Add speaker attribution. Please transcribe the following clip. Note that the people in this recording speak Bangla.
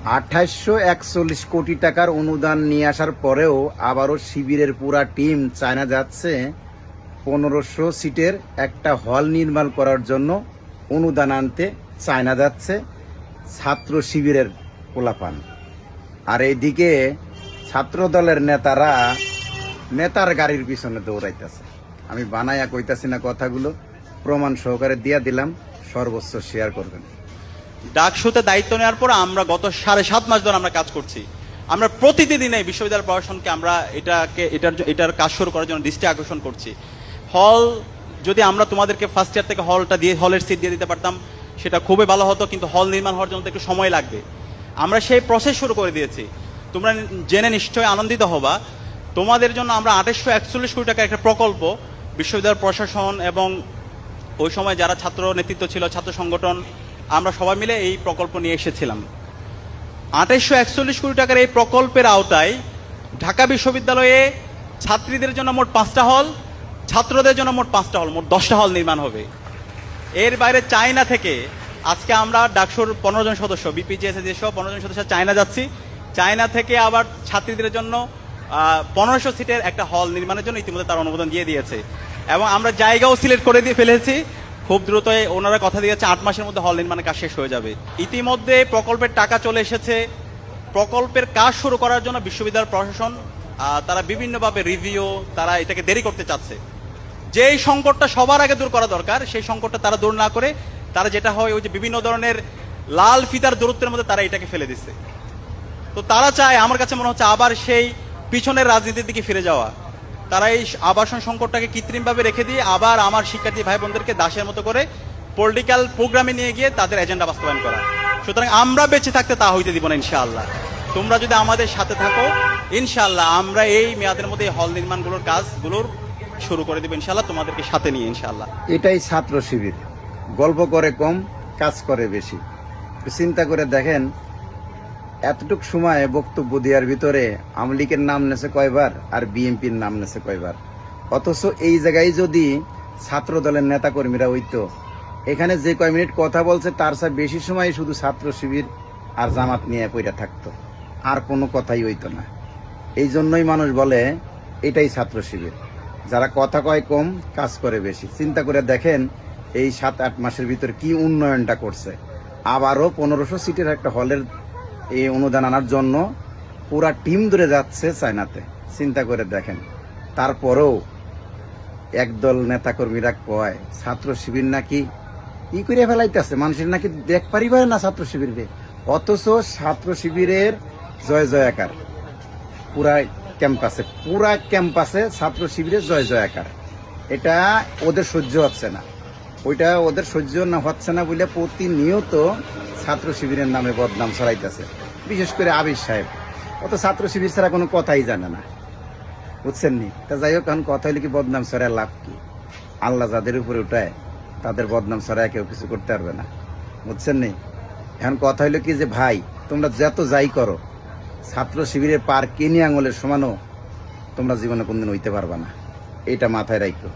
Speaker 1: 2841 কোটি টাকার অনুদান নিয়ে আসার পরেও আবারও শিবিরের পুরা টিম চায়না যাচ্ছে 1500 সিটের একটা হল নির্মাণ করার জন্য অনুদান আনতে চায়না যাচ্ছে ছাত্র শিবিরের পোলাপান। আর এইদিকে ছাত্র দলের নেতার গাড়ির পিছনে দৌড়াইতেছে। আমি বানাইয়া কইতাছি না, কথাগুলো প্রমাণ সহকারে দিয়া দিলাম, সর্বোচ্চ শেয়ার করবেন।
Speaker 2: ডাকসুতে দায়িত্ব নেওয়ার পর আমরা গত 7.5 মাস ধরে আমরা কাজ করছি। আমরা প্রতিদিন এই বিশ্ববিদ্যালয় প্রশাসনকে আমরা এটার কাজ শুরু করার জন্য দৃষ্টি আকর্ষণ করছি। হল যদি আমরা তোমাদেরকে ফার্স্ট ইয়ার থেকে হলের সিট দিয়ে দিতে পারতাম সেটা খুবই ভালো হতো, কিন্তু হল নির্মাণ হওয়ার জন্য একটু সময় লাগবে। আমরা সেই প্রসেস শুরু করে দিয়েছি। তোমরা জেনে নিশ্চয়ই আনন্দিত হবা, তোমাদের জন্য আমরা 2841 কোটি টাকা একটা প্রকল্প বিশ্ববিদ্যালয় প্রশাসন এবং ওই সময় যারা ছাত্র নেতৃত্ব ছিল, ছাত্র সংগঠন, আমরা সবাই মিলে এই প্রকল্প নিয়ে এসেছিলাম। 2841 কোটি টাকার এই প্রকল্পের আওতায় ঢাকা বিশ্ববিদ্যালয়ে ছাত্রীদের জন্য মোট 5টা হল, ছাত্রদের জন্য মোট 5টা হল, মোট 10টা হল নির্মাণ হবে। এর বাইরে চায়না থেকে আজকে আমরা ডাকসুর 15 জন সদস্য, বিপিজিএসএ সহ 15 জন সদস্য চায়না যাচ্ছি। চায়না থেকে আবার ছাত্রীদের জন্য 1500 সিটের একটা হল নির্মাণের জন্য ইতিমধ্যে তার অনুমোদন দিয়ে দিয়েছে এবং আমরা জায়গাও সিলেক্ট করে দিয়ে ফেলেছি। খুব দ্রুত ওনারা কথা দিয়েছে 8 মাসের মধ্যে হল নির্মাণের কাজ শেষ হয়ে যাবে। ইতিমধ্যে প্রকল্পের টাকা চলে এসেছে। প্রকল্পের কাজ শুরু করার জন্য বিশ্ববিদ্যালয় প্রশাসন তারা বিভিন্নভাবে রিভিউ, তারা এটাকে দেরি করতে চাচ্ছে। যেই সংকটটা সবার আগে দূর করা দরকার সেই সংকটটা তারা দূর না করে তারা যেটা হয় ওই যে বিভিন্ন ধরনের লাল ফিতার দূরত্বের মধ্যে তারা এটাকে ফেলে দিচ্ছে। তো তারা চায়, আমার কাছে মনে হচ্ছে, আবার সেই পিছনের রাজনীতির দিকে ফিরে যাওয়া। তারা এই আবাসন সংকটটাকে কৃত্রিমভাবে রেখে দিয়ে আবার আমার শিক্ষার্থী ভাই বোনদেরকে দাসের মতো করে পলিটিক্যাল প্রোগ্রামে নিয়ে গিয়ে তাদের এজেন্ডা বাস্তবায়ন করা। সুতরাং আমরা বেঁচে থাকতে তা হইতে দিব না ইনশাআল্লাহ। তোমরা যদি আমাদের সাথে থাকো ইনশাআল্লাহ আমরা এই মেয়াদের মধ্যে হল নির্মাণগুলোর কাজগুলোর শুরু করে দেব ইনশাআল্লাহ, তোমাদেরকে সাথে নিয়ে ইনশাআল্লাহ।
Speaker 1: এটাই ছাত্র শিবির, গল্প করে কম, কাজ করে বেশি। চিন্তা করে দেখেন, এতটুক সময় বক্তব্য দেওয়ার ভিতরে আওয়ামী লীগের নাম নেছে কয়বার আর বিএনপির নাম নেছে কয়বার। অথচ এই জায়গায় যদি ছাত্র দলের নেতাকর্মীরা হইতো, এখানে যে কয় মিনিট কথা বলছে তার চেয়ে বেশি সময় শুধু ছাত্র শিবির আর জামাত নিয়ে পইরা থাকতো, আর কোনো কথাই হইতো না। এই জন্যই মানুষ বলে এটাই ছাত্র শিবির, যারা কথা কয় কম, কাজ করে বেশি। চিন্তা করে দেখেন এই 7-8 মাসের ভিতর কি উন্নয়নটা করছে। আবারও 1500 সিটের একটা হলের এই অনুদান আনার জন্য পুরা টিম ধরে যাচ্ছে চায়নাতে। চিন্তা করে দেখেন, তারপরেও একদল নেতাকর্মীরা কয় ছাত্র শিবির নাকি ই করে ফেলাইতেছে, মানুষের নাকি দেখ পারিবার না ছাত্র শিবিরে। অথচ ছাত্র শিবিরের জয় জয়াকার পুরা ক্যাম্পাসে ছাত্র শিবিরের জয় জয়াকার। এটা ওদের সহ্য হচ্ছে না, ওইটা ওদের সহ্য না হচ্ছে না বলে প্রতিনিয়ত ছাত্র শিবিরের নামে বদনাম ছড়াইতেছে, বিশেষ করে আবির সাহেব। অত ছাত্র শিবির ছাড়া কোনো কথাই জানে না, বুঝছেন নি? তা যাই হোক, এখন কথা হইলে কি বদনাম ছড়ায় লাভ কি? আল্লাহ যাদের উপরে উঠায় তাদের বদনাম ছড়ায় কেউ কিছু করতে পারবে না, বুঝছেন নি? এখন কথা হইলো কি যে ভাই, তোমরা যত যাই করো, ছাত্র শিবিরের পার কেনি আঙুলের সমানও তোমরা জীবনে কোনদিন হইতে পারবা না। এটা মাথায় রাখো।